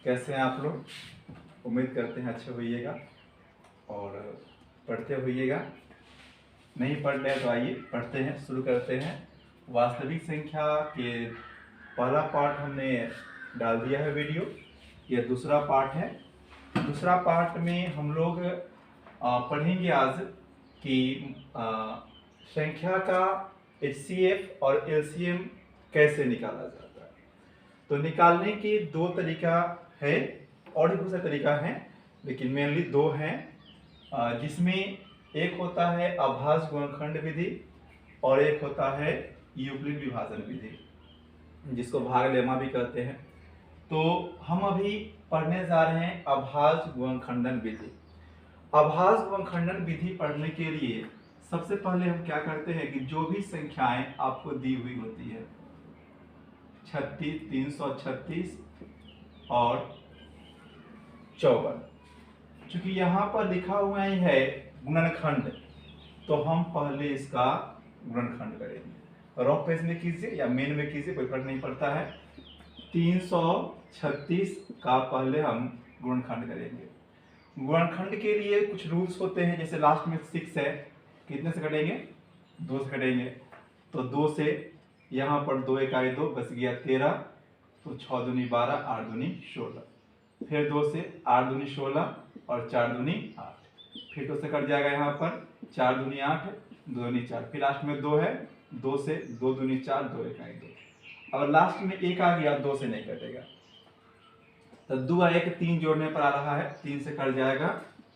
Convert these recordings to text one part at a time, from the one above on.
कैसे हैं आप लोग? उम्मीद करते हैं अच्छे होइएगा और पढ़ते होइएगा। नहीं पढ़ रहे तो आइए पढ़ते हैं, शुरू करते हैं। वास्तविक संख्या के पहला पार्ट हमने डाल दिया है वीडियो, यह दूसरा पार्ट है। दूसरा पार्ट में हम लोग पढ़ेंगे आज कि संख्या का HCF और LCM कैसे निकाला जाता है। तो निकालने के दो तरीका है और भी दूसरा तरीका है, लेकिन मेनली दो हैं, जिसमें एक होता है अभाज्य गुणनखंड विधि और एक होता है यूक्लिड विभाजन विधि, जिसको भाग लेमा भी कहते हैं। तो हम अभी पढ़ने जा रहे हैं अभाज्य गुणनखंडन विधि। अभाज्य गुणनखंडन विधि पढ़ने के लिए सबसे पहले हम क्या करते हैं कि जो भी संख्याएं आपको दी हुई होती है 36, 336 और 54, चूंकि यहाँ पर लिखा हुआ ही है गुणनखंड, तो हम पहले इसका गुणनखंड करेंगे। रफ पेज में कीजिए या मेन में कीजिए, कोई फर्क नहीं पड़ता है। 336 का पहले हम गुणनखंड करेंगे। गुणनखंड के लिए कुछ रूल्स होते हैं, जैसे लास्ट में 6 है, कितने से कटेंगे? 2 से कटेंगे। तो 2 से यहाँ पर 2 इकाई 2 बच गया 13, तो 6 दूनी 12, 8 दूनी 16। फिर 2 से 8 दूनी 16 और 4 दूनी 8। फिर 2 से कट जाएगा यहाँ पर 4 दूनी 8, 2 दूनी 4। फिर लास्ट में 2 है, 2 से 2 दूनी 4, 2 इकाई 2। और लास्ट में 1 आ गया, 2 से नहीं कटेगा। तो 2 और 1 3 जोड़ने पर आ रहा है, 3 से कट जाएगा,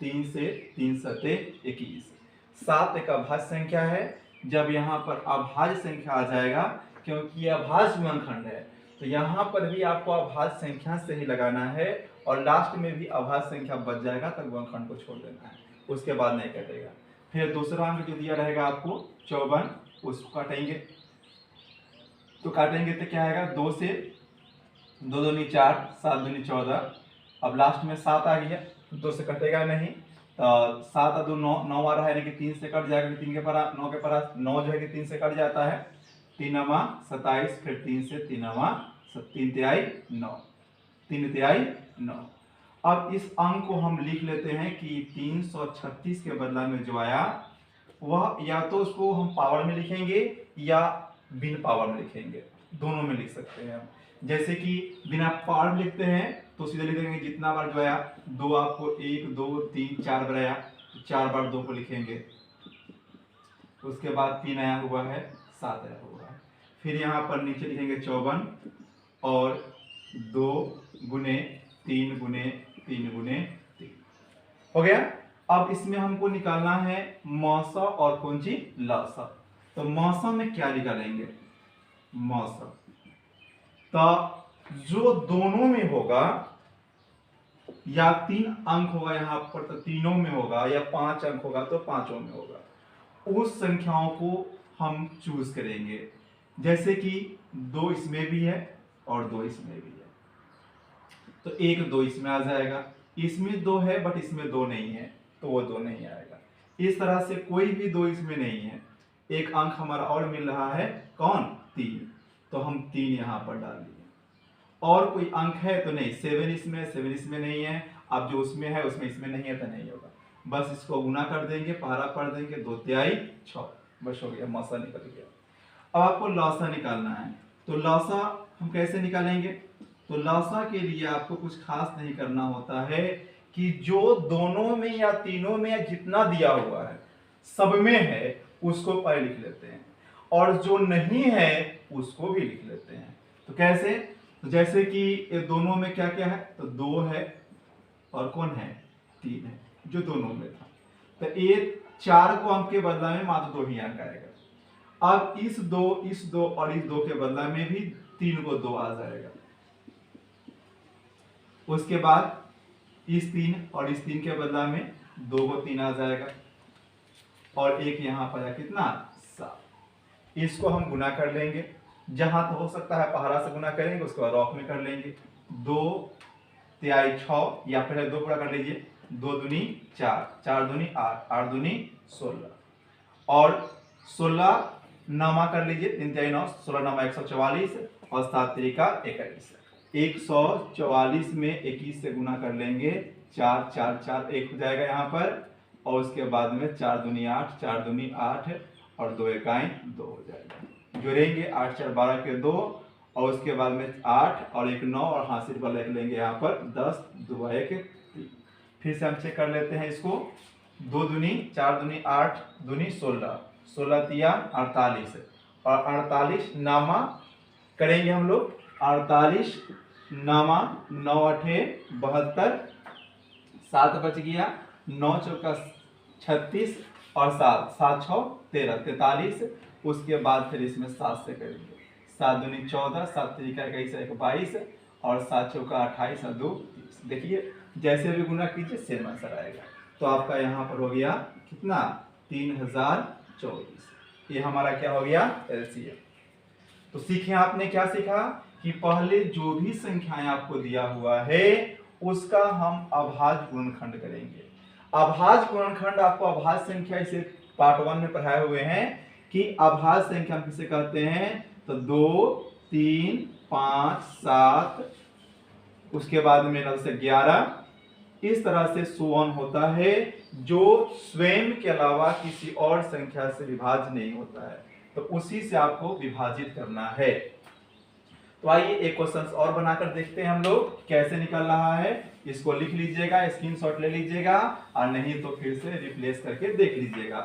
3 से 3 सते 21। 7 एक अभाज्य संख्या है। जब यहाँ पर अभाज्य संख्या आ जाएगा, क्योंकि यह अभाज्य गुणनखंड है, तो यहाँ पर भी आपको अभाज्य संख्या से ही लगाना है और लास्ट में भी अभाज्य संख्या बच जाएगा, तब गुणनखंड को छोड़ देना है, उसके बाद नहीं कटेगा। फिर दूसरा अंक जो दिया रहेगा आपको 54, उसको काटेंगे। तो काटेंगे तो क्या आएगा? 2 से 2 दूनी 4, 7 दूनी 14। अब लास्ट में 7 आ गया, तो 2 से कटेगा नहीं। 7 और 2 9 आ रहा है, यानी कि 3 से कट जाएगा। 3 के परा 9 के परा 9 जो है कि 3 से कट जाता है। 3 नमा 27, फिर 3 से 3 नमा 3 तिहाई 9, 3 तिहाई 9। अब इस अंक को हम लिख लेते हैं कि 336 के बदला में जो आया वह या तो उसको हम पावर में लिखेंगे या बिन पावर में लिखेंगे, दोनों में लिख सकते हैं हम। जैसे कि बिना पावर में लिखते हैं तो सीधे लिख देंगे जितना बार जो आया 2, आपको 1 2 3 4 बार आया, तो 4 बार 2 को लिखेंगे। उसके बाद 3 आया हुआ है, 7 आया हुआ है। फिर यहाँ पर नीचे लिखेंगे 54 और 2 गुने 3 गुने 3 गुने 3 हो गया। अब इसमें हमको निकालना है मौसा और कौन सी लसा। तो मौसा में क्या निकालेंगे? मौसा तो जो दोनों में होगा, या 3 अंक होगा यहाँ पर तो तीनों में होगा, या 5 अंक होगा तो पांचों में होगा, उस संख्याओं को हम चूज करेंगे। जैसे कि 2 इसमें भी है और 2 इसमें भी है, तो 1 2 इसमें आ जाएगा। इसमें 2 है बट इसमें 2 नहीं है, तो वो 2 नहीं आएगा। इस तरह से कोई भी 2 इसमें नहीं है। एक अंक हमारा और मिल रहा है, कौन? 3, तो हम 3 यहाँ पर डाल दिए। और कोई अंक है तो नहीं, 7 इसमें नहीं है। अब जो उसमें है उसमें इसमें नहीं है तो नहीं होगा। बस इसको गुना कर देंगे, पहाड़ा पढ़ देंगे, 2 तिहाई 6, बस हो गया, मौसा निकल गया। अब आपको लौसा निकालना है। तो लौसा हम कैसे निकालेंगे? तो लौसा के लिए आपको कुछ खास नहीं करना होता है कि जो दोनों में या तीनों में या जितना दिया हुआ है सब में है उसको पहले लिख लेते हैं, और जो नहीं है उसको भी लिख लेते हैं। तो कैसे? तो जैसे कि ये दोनों में क्या क्या है, तो 2 है और कौन है? 3 है, जो दोनों में था। तो ये 4 को अंक के बदला में मात्र 2 ही अंक आएगा। अब इस 2 और इस 2 के बदला में भी 3 को 2 आ जाएगा। उसके बाद इस 3 और इस 3 के बदला में 2 को 3 आ जाएगा, और एक यहाँ पर है कितना? 7। इसको हम गुना कर लेंगे, जहां तो हो सकता है पहाड़ा से गुना करेंगे, उसके बाद रॉक में कर लेंगे। 2 तिहाई 6, या पहले 2 पूरा कर लीजिए, 2 दूनी 4, 4 दूनी 8, 8 दूनी 16, और 16 नामा कर लीजिए, 3 तिहाई 9, 16 नामा 144 और 7 तिहाई 21। 144 में 21 से गुना कर लेंगे, 4 4 4 1 हो जाएगा यहाँ पर, और उसके बाद में 4 दूनी 8, 4 दूनी 8 और 2 इकाई 2 हो जाएगा। जोड़ेंगे 8 4 12 के 2, और उसके बाद में 8 और 1 9, और हासिल वाला एक लेंगे यहाँ पर 10 2 1 3। फिर से हम चेक कर लेते हैं इसको। 2 दूनी 4 दूनी 8 दूनी 16, 16 तिया 48, और 48 नामा करेंगे हम लोग। 48 नामा 9 8 72, 7 बच गया, 9 चौका 36 और 7 7 6 13 43। उसके बाद फिर इसमें 7 से करेंगे, 7 दूनी 14, 7 तरीका 21 1 22, और 7 चौका 28 और 2 30। देखिए जैसे भी गुना कीजिए सेम आंसर आएगा। तो आपका यहाँ पर हो गया कितना, 3024। ये हमारा क्या हो गया, एलसीएम। तो सीखे आपने क्या सीखा कि पहले जो भी संख्याएं आपको दिया हुआ है उसका हम अभाज्य गुणनखंड करेंगे। अभाज्य गुणनखंड आपको अभाज्य संख्या इसे पार्ट 1 में पढ़ाए हुए हैं कि अभाज्य संख्या हम किसे कहते हैं। तो 2 3 5 7, उसके बाद में 9 से 11, इस तरह से सुवन होता है जो स्वयं के अलावा किसी और संख्या से विभाज्य नहीं होता है, तो उसी से आपको विभाजित करना है। तो आइए एक क्वेश्चन और बनाकर देखते हैं हम लोग कैसे निकल रहा है। इसको लिख लीजिएगा, स्क्रीनशॉट ले लीजिएगा, और नहीं तो फिर से रिप्लेस करके देख लीजिएगा।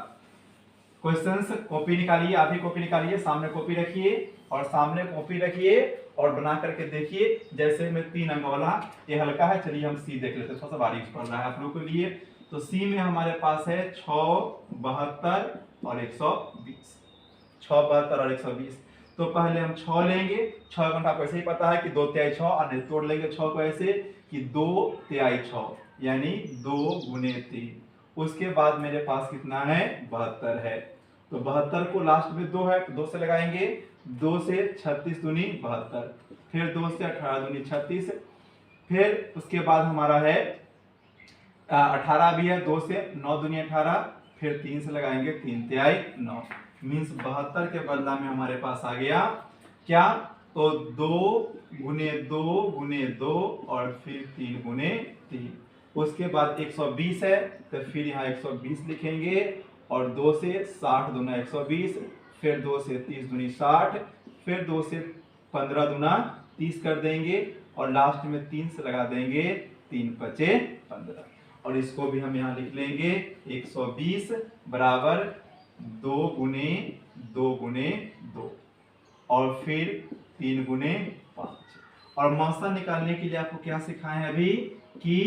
क्वेश्चंस कॉपी निकालिए, आप भी कॉपी निकालिए, सामने कॉपी रखिए और सामने कॉपी रखिए और बना करके देखिए। जैसे में 3 अंक वाला ये हल्का है, चलिए हम सी देख लेते हैं, थोड़ा सा बारीक पड़ रहा है आप लोगों के लिए। तो सी में हमारे पास है 6 72 और 120, 6 72 और 120। तो पहले हम 6 लेंगे, 6 घंटा आपको ऐसे ही पता है कि 2 तिहाई 6, और नहीं तोड़ लेंगे 6 को ऐसे कि 2 तिहाई 6 यानी 2 गुने 3। उसके बाद मेरे पास कितना है, 72 है। तो 72 को लास्ट में 2 है तो 2 से लगाएंगे, 2 से 36 दूनी 72, फिर 2 से 18 दूनी 36, फिर उसके बाद हमारा है 18 भी है, 2 से 9 दूनी 18, फिर 3 से लगाएंगे 3 तिहाई 9, मीन्स 72 के बदला में हमारे पास आ गया क्या, तो 2 गुने 2 गुने 2 और फिर 3 गुने 3। उसके बाद 120 है तो फिर यहाँ 120 लिखेंगे, और 2 से 60 दूना 120, फिर 2 से 30 दूनी 60, फिर 2 से 15 दूना 30 कर देंगे, और लास्ट में 3 से लगा देंगे, 3 पचे 15। और इसको भी हम यहाँ लिख लेंगे 120 बराबर 2 गुने 2 गुने 2 और फिर 3 गुने 5। और मौसा निकालने के लिए आपको क्या सिखाए हैं अभी कि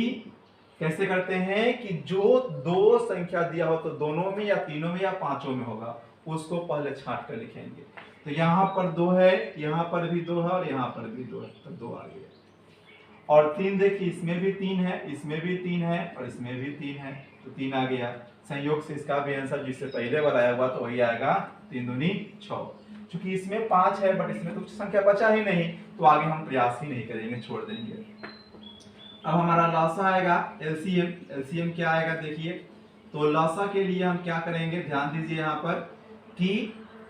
कैसे करते हैं कि जो 2 संख्या दिया हो तो दोनों में या तीनों में या पांचों में होगा उसको पहले छांट कर लिखेंगे। तो यहाँ पर 2 है, यहाँ पर भी 2 है और यहाँ पर भी 2 है, तो 2 आ गया। और 3 देखिए, इसमें भी 3 है, इसमें भी 3 है और इसमें भी 3 है, तो 3 आ गया। संयोग से इसका भी आंसर जिससे पहले वाला आया हुआ तो वही आएगा, 3 दूनी 6। क्योंकि इसमें 5 है बट इसमें तो कुछ संख्या बचा ही नहीं, तो आगे हम प्रयास ही नहीं करेंगे, छोड़ देंगे। अब हमारा लॉसा आएगा एलसीएम। एलसीएम क्या आएगा देखिए। तो लॉसा के लिए हम क्या करेंगे, ध्यान दीजिए यहाँ पर कि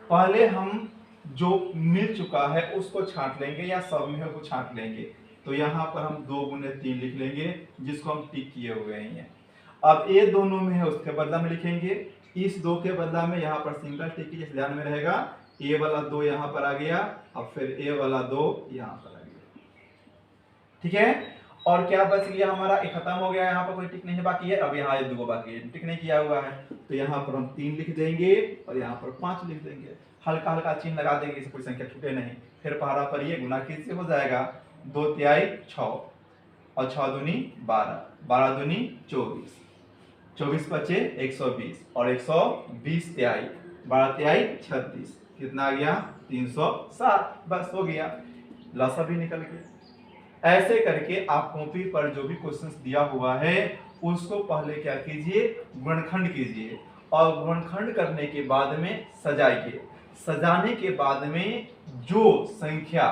पहले हम जो मिल चुका है उसको छांट लेंगे या सब में है वो छांट लेंगे। तो यहाँ पर हम 2 गुने 3 लिख लेंगे जिसको हम टिक किए हुए हैं। अब ए दोनों में है उसके बदला में लिखेंगे, इस 2 के बदला में यहाँ पर सिंगल टिक जैसे ध्यान में रहेगा, ए वाला 2 यहाँ पर आ गया, अब फिर ए वाला 2 यहाँ पर आ गया। ठीक है, और क्या बच गया हमारा, एक खत्म हो गया, यहाँ पर कोई टिक नहीं बाकी है। अब यहाँ ये 2 बाकी है, टिक नहीं किया हुआ है, तो यहाँ पर हम 3 लिख देंगे और यहाँ पर 5 लिख देंगे, हल्का हल्का चिन्ह लगा देंगे, इससे कोई संख्या छूटे नहीं। फिर पहाड़ा पर ये गुना किससे हो जाएगा, 2 तिहाई 6 और 6 दूनी 12, 12 दूनी 24, 24 बचे 120 और 120 तिहाई, 12 तिहाई 36, कितना आ गया 307। बस हो गया, लॉसा भी निकल गया। ऐसे करके आप कॉपी पर जो भी क्वेश्चंस दिया हुआ है उसको पहले क्या कीजिए, गुणनखंड कीजिए, और गुणनखंड करने के बाद में सजाइए। सजाने के बाद में जो संख्या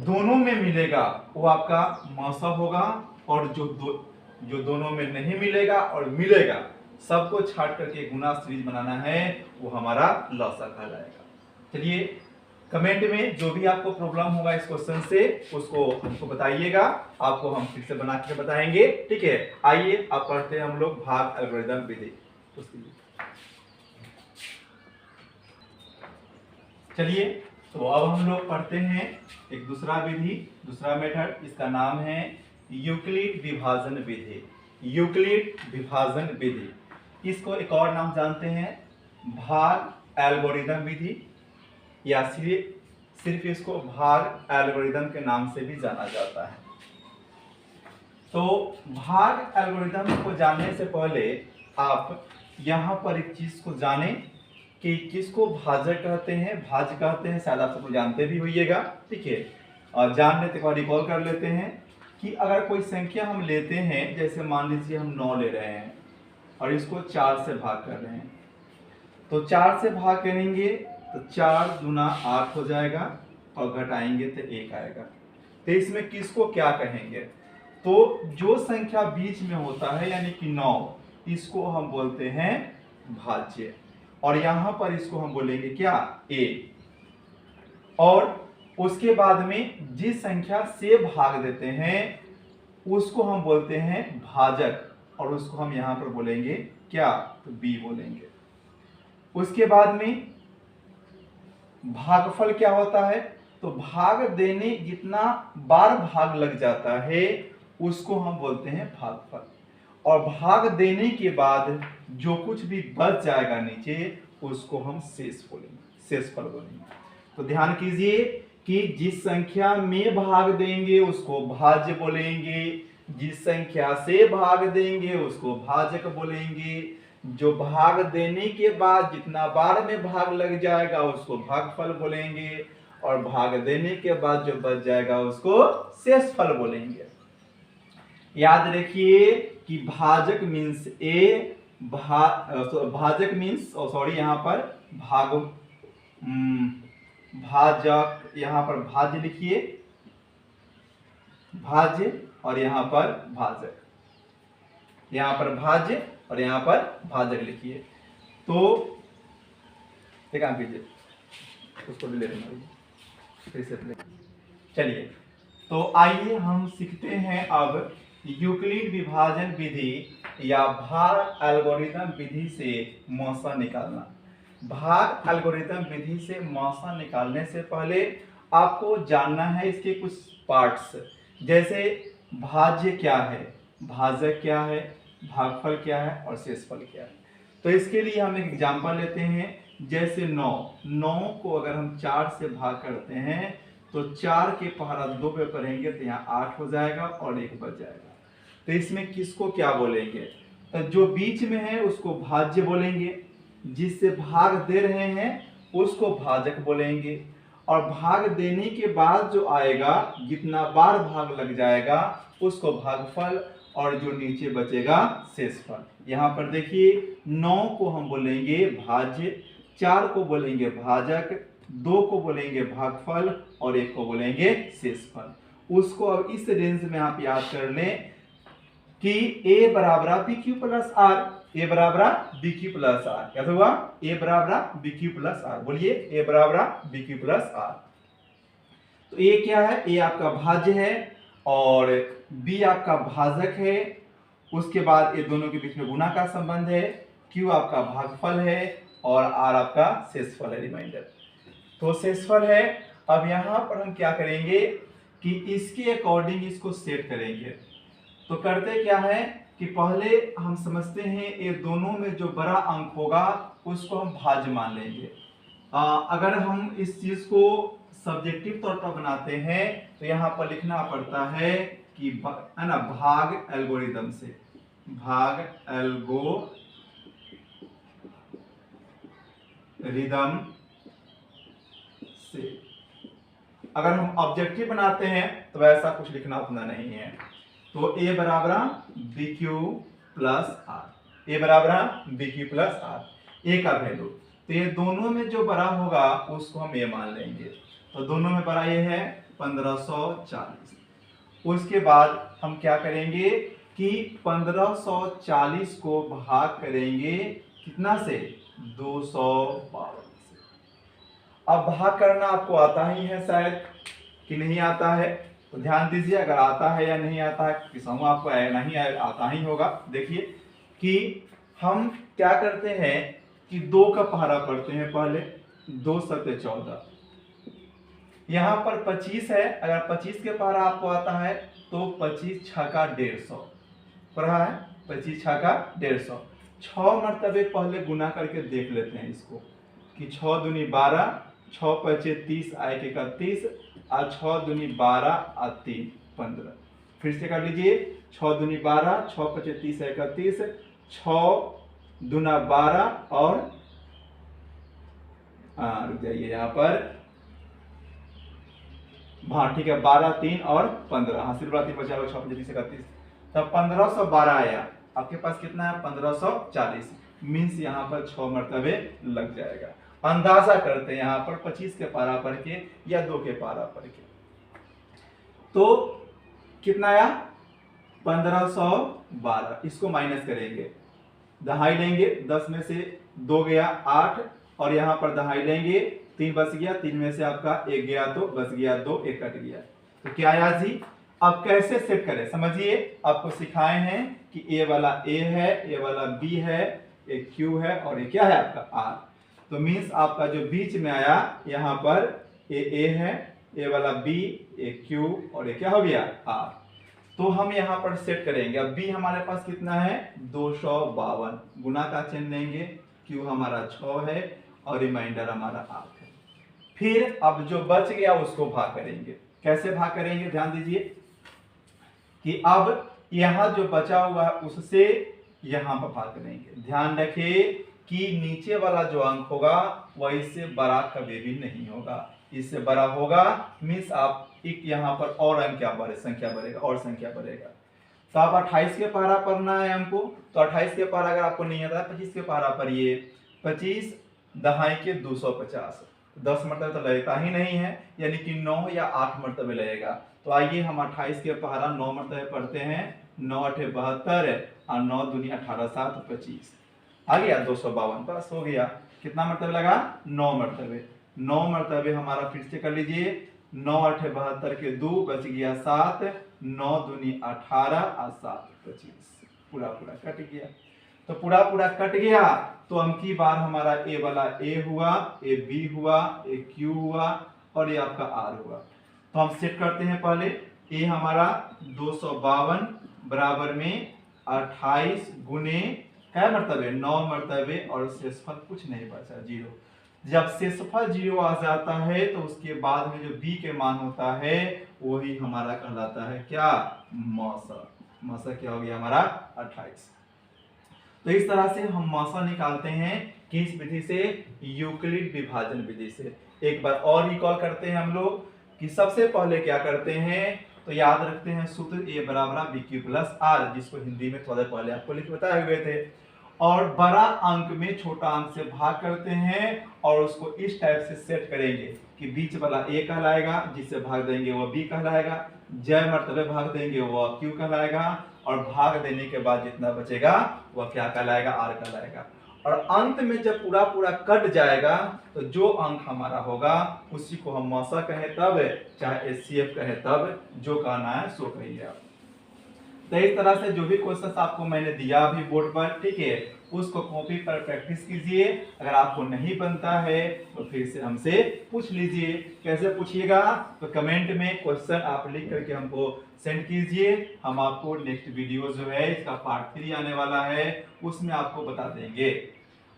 दोनों में मिलेगा वो आपका मौसा होगा, और जो दोनों में नहीं मिलेगा और मिलेगा सबको छाट करके गुना सीरीज बनाना है, वो हमारा लॉसा कहलाएगा। चलिए कमेंट में जो भी आपको प्रॉब्लम होगा इस क्वेश्चन से उसको हमको बताइएगा, आपको हम फिर से बना के बताएंगे। ठीक है, आइए अब पढ़ते हैं हम लोग भाग एल्गोरिदम विधि। उसके लिए चलिए, तो अब हम लोग पढ़ते हैं एक दूसरा विधि, दूसरा मेथड। इसका नाम है यूक्लिड विभाजन विधि। यूक्लिड विभाजन विधि, इसको एक और नाम जानते हैं भाग एल्गोरिदम विधि, या सिर्फ इसको भाग एल्गोरिदम के नाम से भी जाना जाता है। तो भाग एल्गोरिदम को जानने से पहले आप यहाँ पर एक चीज को जानें कि किसको भाजक कहते हैं, भाज्य कहते हैं, शायद आप सब जानते भी होइएगा। ठीक है, और जान लेते हैं, रिकॉल कर लेते हैं कि अगर कोई संख्या हम लेते हैं, जैसे मान लीजिए हम 9 ले रहे हैं और इसको 4 से भाग कर रहे हैं, तो 4 से भाग करेंगे तो 4 दूना 8 हो जाएगा और घटाएंगे तो 1 आएगा। तो इसमें किसको क्या कहेंगे? तो जो संख्या बीच में होता है यानी कि 9, इसको हम बोलते हैं भाज्य, और यहां पर इसको हम बोलेंगे क्या? a। और उसके बाद में जिस संख्या से भाग देते हैं उसको हम बोलते हैं भाजक, और उसको हम यहां पर बोलेंगे क्या? तो b बोलेंगे। उसके बाद में भागफल क्या होता है? तो भाग देने जितना बार भाग लग जाता है उसको हम बोलते हैं भागफल, और भाग देने के बाद जो कुछ भी बच जाएगा नीचे उसको हम शेष बोलेंगे, शेषफल बोलेंगे। तो ध्यान कीजिए कि जिस संख्या में भाग देंगे उसको भाज्य बोलेंगे, जिस संख्या से भाग देंगे उसको भाजक बोलेंगे, जो भाग देने के बाद जितना बार में भाग लग जाएगा उसको भागफल बोलेंगे, और भाग देने के बाद जो बच जाएगा उसको शेषफल बोलेंगे। याद रखिए कि भाजक मीन्स ए, भाजक मीन्स सॉरी यहाँ पर भाजक, यहाँ पर भाज्य लिखिए, भाज्य, और यहाँ पर भाजक, यहाँ पर भाज्य और यहाँ पर भाजक लिखिए। तो एक काम कीजिए, उसको भी ले लेना। चलिए, तो आइए हम सीखते हैं अब यूक्लिड विभाजन विधि या भाग एल्गोरिथम विधि से मौसा निकालना। भाग एल्गोरिथम विधि से मौसा निकालने से पहले आपको जानना है इसके कुछ पार्ट्स, जैसे भाज्य क्या है, भाजक क्या है, भागफल क्या है और शेषफल क्या है। तो इसके लिए हम एक एग्जांपल लेते हैं, जैसे 9 को अगर हम 4 से भाग करते हैं तो 4 के पहाड़ा 2 पे करेंगे तो यहाँ 8 हो जाएगा और 1 बच जाएगा। तो इसमें किसको क्या बोलेंगे? तो जो बीच में है उसको भाज्य बोलेंगे, जिससे भाग दे रहे हैं उसको भाजक बोलेंगे, और भाग देने के बाद जो आएगा जितना बार भाग लग जाएगा उसको भागफल, और जो नीचे बचेगा शेषफल। यहाँ पर देखिए 9 को हम बोलेंगे भाज्य, 4 को बोलेंगे भाजक, 2 को बोलेंगे भागफल और 1 को बोलेंगे शेषफल। उसको अब इस रेंज में आप याद कर लें कि a बराबर B Q plus R, a बराबर बी क्यू प्लस आर। क्या होगा? a बराबर बी क्यू प्लस आर। बोलिए, a बराबर बी क्यू प्लस आर। तो a क्या है? a आपका भाज्य है और b आपका भाजक है। उसके बाद ये दोनों के बीच में गुणा का संबंध है, q आपका भागफल है और r आपका शेषफल है, रिमाइंडर। तो शेषफल है। अब यहाँ पर हम क्या करेंगे कि इसके अकॉर्डिंग इसको सेट करेंगे। तो करते क्या है कि पहले हम समझते हैं ये दोनों में जो बड़ा अंक होगा उसको हम भाज्य मान लेंगे। अगर हम इस चीज को सब्जेक्टिव तौर पर बनाते हैं तो यहाँ पर लिखना पड़ता है कि है ना, भाग एल्गोरिदम से, भाग एल्गोरिदम से। अगर हम ऑब्जेक्टिव बनाते हैं तो ऐसा कुछ लिखना उतना नहीं है। तो a बराबर B Q plus R, a बराबर B Q plus R, a का वैल्यू। तो ये दोनों में जो बड़ा होगा उसको हम a मान लेंगे। तो दोनों में बड़ा ये है 1540। उसके बाद हम क्या करेंगे कि 1540 को भाग करेंगे कितना से? 252 से। अब भाग करना आपको आता ही है शायद कि नहीं आता है, तो ध्यान दीजिए अगर आता है या नहीं आता है, कि समूह आपको नहीं आता ही होगा। देखिए कि हम क्या करते हैं कि 2 का पहाड़ा पढ़ते हैं पहले, 2 सत्ते 14, यहाँ पर 25 है, अगर 25 के पहाड़ा आपको आता है तो 25 छक्का 150 पढ़ा है, 25 छक्का 150, 6 मरतबे पहले गुना करके देख लेते हैं इसको कि 6 दूनी 12, 6 पचे 30 आए 31 और 6 दूनी 12 और 3 15। फिर से कर लीजिए, 6 दूनी 12, 6 पचे 30 31, 6 दूना 12 और रुक जाइए यहाँ पर, हाँ ठीक है, 12 3 और 15, हाँ सिर्फ 3 बचा, 6 पचे 30 31, तब 1512 आया। आपके पास कितना है 1540, मीन्स यहाँ पर 6 मरतबे लग जाएगा। अंदाजा करते हैं यहाँ पर 25 के पारा पर के या 2 के पारा पर के, तो कितना आया 1512, इसको माइनस करेंगे, दहाई लेंगे, 10 में से 2 गया 8, और यहाँ पर दहाई लेंगे, 3 बच गया, 3 में से आपका 1 गया तो बच गया 2, 1 कट गया, तो क्या आया जी। अब कैसे सेट करें समझिए, आपको सिखाए हैं कि ए वाला ए है, ए वाला बी है, एक क्यू है और ये क्या है आपका आर, तो मीन्स आपका जो बीच में आया यहाँ पर ए है, ए वाला बी, ए क्यू और ये क्या हो गया आर, तो हम यहाँ पर सेट करेंगे। अब बी हमारे पास कितना है 252, गुना का चिन्ह लेंगे, क्यू हमारा 6 है और रिमाइंडर हमारा 8 है। फिर अब जो बच गया उसको भाग करेंगे, कैसे भाग करेंगे ध्यान दीजिए कि अब यहाँ जो बचा हुआ है उससे यहाँ पर भाग करेंगे। ध्यान रखिए कि नीचे वाला जो अंक होगा वह इससे बड़ा कभी भी नहीं होगा, इससे बड़ा होगा मीन्स आप एक यहाँ पर और अंक क्या बढ़े, संख्या बढ़ेगा और संख्या बढ़ेगा। तो आप 28 के पारा पढ़ना है हमको, तो 28 के पारा अगर आपको नहीं आता है 25 के पारा पर, ये 25 दहाई के 250, 10 मरतबे तो लगता ही नहीं है, यानी कि 9 या 8 मरतबे लगेगा। तो आइए हम 28 के पहाड़ा 9 मरतबे पढ़ते हैं, 9 8 72 और 9 दूनी 18 7 25, आ गया 252, बस हो गया। कितना मरतबे लगा 9 मरतबे, 9 मरतबे हमारा फिर से कर लीजिए, 9 8 72 के 2 बच गया 7, 9 दूनी 18 और 7 25, पूरा पूरा कट गया। तो पूरा पूरा कट गया, तो अबकी बार हमारा ए वाला ए हुआ, ए बी हुआ, ए क्यू हुआ और ये आपका आर हुआ। तो हम सेट करते हैं पहले, ए हमारा 252 बराबर में 28 गुने क्या मरतबे 9 मरतबे और शेषफल कुछ नहीं बचा 0। जब शेषफल 0 आ जाता है तो उसके बाद में जो b के मान होता है वही हमारा कहलाता है क्या मौसा। मौसा क्या हो गया हमारा 28। तो इस तरह से हम मौसा निकालते हैं किस विधि से, यूक्लिड विभाजन विधि से। एक बार और रिकॉल करते हैं हम लोग कि सबसे पहले क्या करते हैं, तो याद रखते हैं सूत्र a बराबर बी क्यू प्लस आर, जिसको हिंदी में थोड़ा पहले आपको लिख बताए हुए थे, और बड़ा अंक में छोटा अंक से भाग करते हैं और उसको इस टाइप से सेट करेंगे कि बीच वाला a कहलाएगा, जिससे भाग देंगे वह b कहलाएगा, जय मर्तबे भाग देंगे वह q कहलाएगा, और भाग देने के बाद जितना बचेगा वह क्या कहलाएगा r कहलाएगा। और अंत में जब पूरा पूरा कट जाएगा तो जो अंक हमारा होगा उसी को हम मौसा कहें तब, चाहे HCF कहें तब, जो कहना है सो कहिए आप। तो इस तरह से जो भी क्वेश्चन आपको मैंने दिया अभी बोर्ड पर, ठीक है, उसको कॉपी पर प्रैक्टिस कीजिए। अगर आपको नहीं बनता है तो फिर से हमसे पूछ लीजिए। कैसे पूछिएगा, तो कमेंट में क्वेश्चन आप लिख करके हमको सेंड कीजिए। हम आपको नेक्स्ट वीडियो जो है इसका पार्ट 3 आने वाला है उसमें आपको बता देंगे।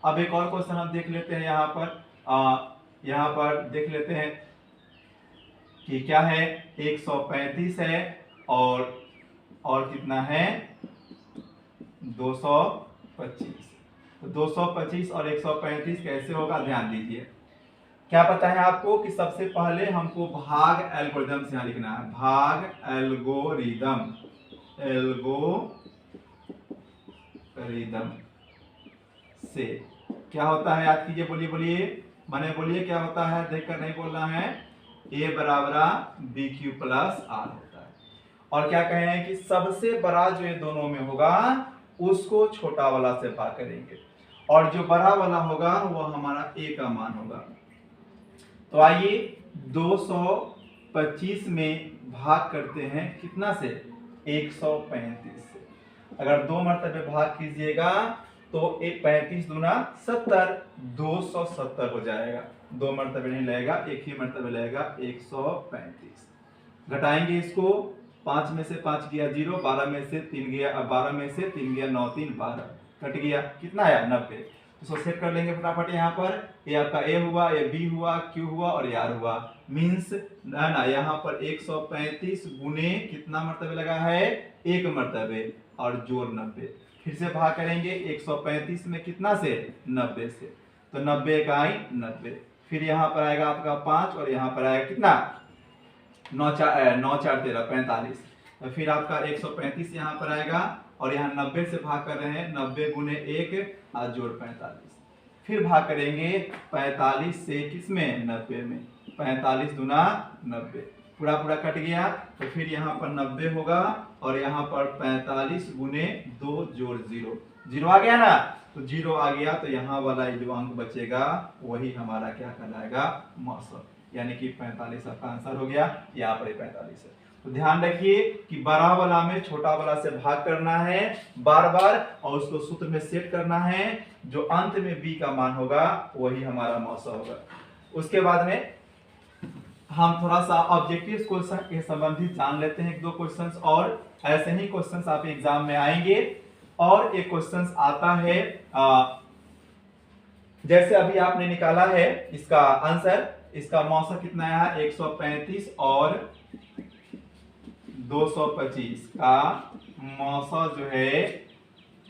अब एक और क्वेश्चन हम देख लेते हैं यहाँ पर देख लेते हैं कि क्या है, 135 है और कितना है 225। तो 225 और 135 कैसे होगा ध्यान दीजिए। क्या पता है आपको कि सबसे पहले हमको भाग एल्गोरिदम से यहाँ लिखना है, भाग एल्गोरिदम से क्या होता है याद कीजिए, बोलिए मैंने बोलिए क्या होता है, देखकर नहीं बोलना है, a बराबर बी क्यू प्लस आर होता है। और क्या कहे हैं कि सबसे बड़ा जो ये दोनों में होगा उसको छोटा वाला से भाग करेंगे और जो बड़ा वाला होगा वो हमारा a का मान होगा। तो आइए 225 में भाग करते हैं कितना से, 135 से। अगर 2 मरतबे भाग कीजिएगा तो 35 दूना 70, 270 हो जाएगा। 2 मरतबे नहीं लगेगा, एक ही मरतबे लगेगा, 135। घटाएंगे इसको, 5 में से 5 गया 0, 12 में से 3 गया, 12 में से 3 गया 9 3 12, कट गया, कितना आया 90। इसको सेट कर लेंगे फटाफट। यहाँ पर ये आपका ए हुआ, ये बी हुआ, क्यू हुआ और आर हुआ। मीन्स ना यहाँ पर 135 गुने कितना मरतबे लगा है, एक मरतबे, और जोड़ 90। फिर से भाग करेंगे 135 में कितना से, 90 से, तो 90 का आई 90। फिर यहाँ पर आएगा आपका 5 और यहाँ पर आएगा कितना, 9 4 13 45। तो फिर आपका 135 यहाँ पर आएगा और यहाँ 90 से भाग कर रहे हैं, 90 गुने 1 और जोड़ 45। फिर भाग करेंगे 45 से किसमें, 90 में, 45 दूना 90, पूरा पूरा कट गया। तो फिर यहाँ पर 90 होगा और यहाँ पर 45 गुने 2 जोड़ 0, 0 आ गया ना, तो 0 आ गया तो यहाँ वाला जो अंक बचेगा वही हमारा क्या कहलाएगा, मौसम, यानी कि 45 आपका आंसर हो गया। यहाँ पर 45 है। तो ध्यान रखिए कि बड़ा वाला में छोटा वाला से भाग करना है बार बार और उसको सूत्र में सेट करना है, जो अंत में b का मान होगा वही हमारा मौसा होगा। उसके बाद में हम थोड़ा सा ऑब्जेक्टिव क्वेश्चन के संबंधित जान लेते हैं, एक दो क्वेश्चंस, और ऐसे ही क्वेश्चंस आप एग्जाम में आएंगे। और एक क्वेश्चंस आता है जैसे अभी आपने निकाला है इसका आंसर, इसका मौसा कितना है, 135 और 225 का मौसा जो है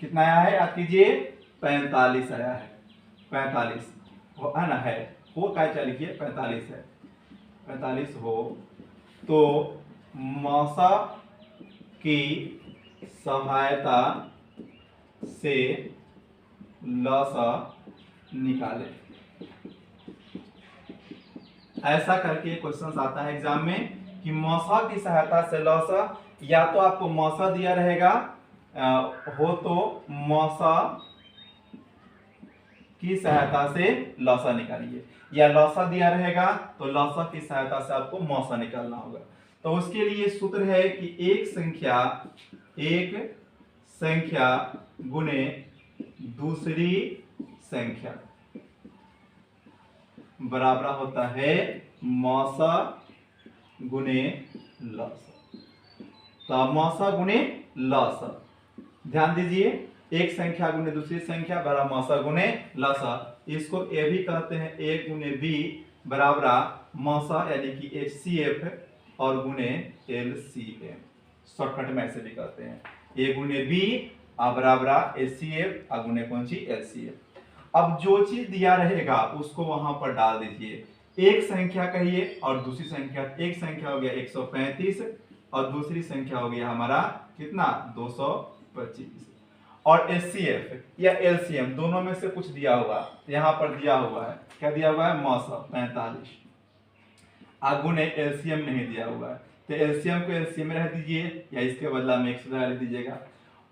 कितना आया है, याद कीजिए 45 आया है। 45 है ना, है हो क्या, क्या लिखिए 45 है, 45 हो तो मौसा की सहायता से लौसा निकाले। ऐसा करके क्वेश्चन आता है एग्जाम में कि मौसा की सहायता से लौसा, या तो आपको मौसा दिया रहेगा हो तो मौसा की सहायता से लौसा निकालिए, या लौसा दिया रहेगा तो लौसा की सहायता से आपको मौसा निकालना होगा। तो उसके लिए सूत्र है कि एक संख्या गुने दूसरी संख्या बराबर होता है मौसा गुने लौसा। तो मौसा गुने लौसा, ध्यान दीजिए, एक संख्या गुने दूसरी संख्या बराबर मौसा गुने लौसा। इसको ए भी कहते हैं, ए गुने बी बराबर मौसा यानी कि HCF और गुने LCM, शॉर्टकट में ऐसे भी कहते हैं, ए गुने बी बराबर HCF और गुने कौन सी, LCM। अब जो चीज दिया रहेगा उसको वहां पर डाल दीजिए, एक संख्या कहिए और दूसरी संख्या, एक संख्या हो गया 135 और दूसरी संख्या हो गया हमारा कितना, 225, और HCF या LCM दोनों में से कुछ दिया होगा, यहाँ पर दिया हुआ है, क्या दिया हुआ है, मौसा 45, गुने LCM नहीं दिया हुआ है, तो LCM को LCM में रह दीजिए या इसके बदला में 100 रह दीजिएगा,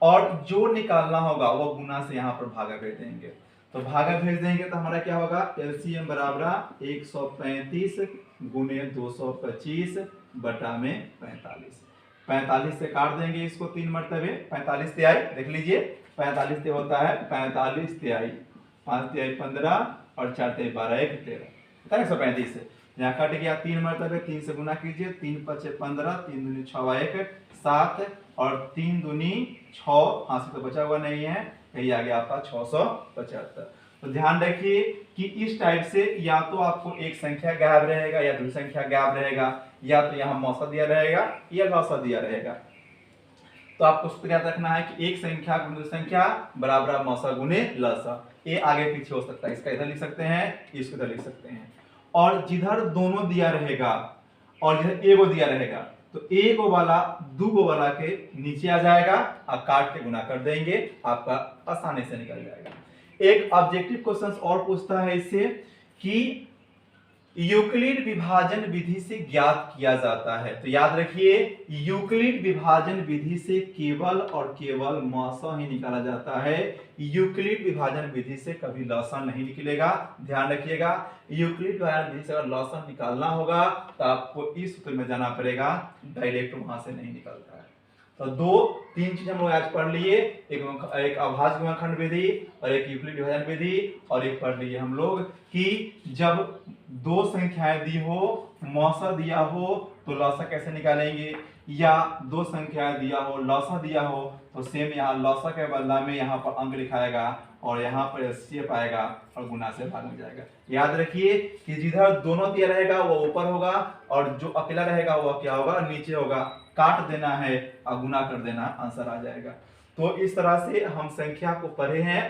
और जो निकालना होगा वो गुना से यहाँ पर भागा भेज देंगे। तो भागा भेज देंगे तो हमारा क्या होगा, LCM बराबर 135 गुने 225 बटा में 45। 45 से काट देंगे इसको 3 मरतबे, 45 तिहाई देख लीजिए, 45 ते होता है 45 तिहाई, 5 तिहाई 15 और 4 तिहाई 12, 1 13, 135 से यहाँ कट गया 3 मरतबे, 3 से गुना कीजिए, 3 5 15, 3 दूनी 6 1 7 और 3 दूनी 6, हाथ से तो बचा हुआ नहीं है, यही आ गया आपका 675। तो ध्यान रखिए कि इस टाइप से या तो आपको एक संख्या गायब रहेगा या दूसरी संख्या गायब रहेगा, या तो यहाँ मौसा दिया रहेगा या लौसा दिया रहेगा। तो आपको सूत्र याद रखना है कि एक संख्या गुने दूसरी संख्या बराबर मौसा गुने लौसा। ये आगे पीछे हो सकता है, इसका इधर लिख सकते हैं, इसको इधर लिख सकते हैं, और जिधर दोनों दिया रहेगा और जिधर एगो दिया रहेगा तो एगो वाला दूगो वाला के नीचे आ जाएगा, आप काट के गुना कर देंगे, आपका आसानी से निकल जाएगा। एक ऑब्जेक्टिव क्वेश्चन और पूछता है इससे कि यूक्लिड विभाजन विधि से ज्ञात किया जाता है। तो याद रखिए, यूक्लिड विभाजन विधि से केवल और केवल मौसा ही निकाला जाता है। यूक्लिड विभाजन विधि से कभी लॉसन नहीं निकलेगा, ध्यान रखिएगा। यूक्लिड विभाजन विधि से अगर लॉसन निकालना होगा तो आपको इस सूत्र में जाना पड़ेगा, डायरेक्ट वहां से नहीं निकलता है। तो दो तीन चीज हम लोग आज पढ़ लिए, एक अभाज्य गुणनखंड विधि और एक यूक्लिड विभाजन विधि, और एक पढ़ लिए हम लोग कि जब दो संख्याएं दी हो, मौसा दिया हो तो लौसा कैसे निकालेंगे, या दो संख्याएं दिया हो, लौसा दिया हो तो सेम यहाँ लौसा के बदला में यहाँ पर अंक लिखाएगा और यहाँ पर एचसीएफ आएगा और गुना से भाग में जाएगा। याद रखिए कि जिधर दोनों दिया रहेगा वो ऊपर होगा और जो अकेला रहेगा वो क्या होगा, नीचे होगा। काट देना है और गुना कर देना, आंसर आ जाएगा। तो इस तरह से हम संख्या को पढ़े हैं।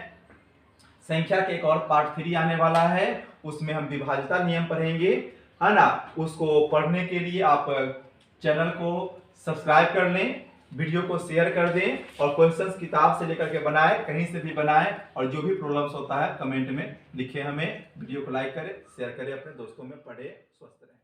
संख्या के एक और पार्ट 3 आने वाला है, उसमें हम विभाज्यता नियम पढ़ेंगे, है ना। उसको पढ़ने के लिए आप चैनल को सब्सक्राइब कर लें, वीडियो को शेयर कर दें और क्वेश्चंस किताब से लेकर के बनाएं, कहीं से भी बनाएं, और जो भी प्रॉब्लम्स होता है कमेंट में लिखें हमें। वीडियो को लाइक करें, शेयर करें, अपने दोस्तों में पढ़े, स्वस्थ रहें।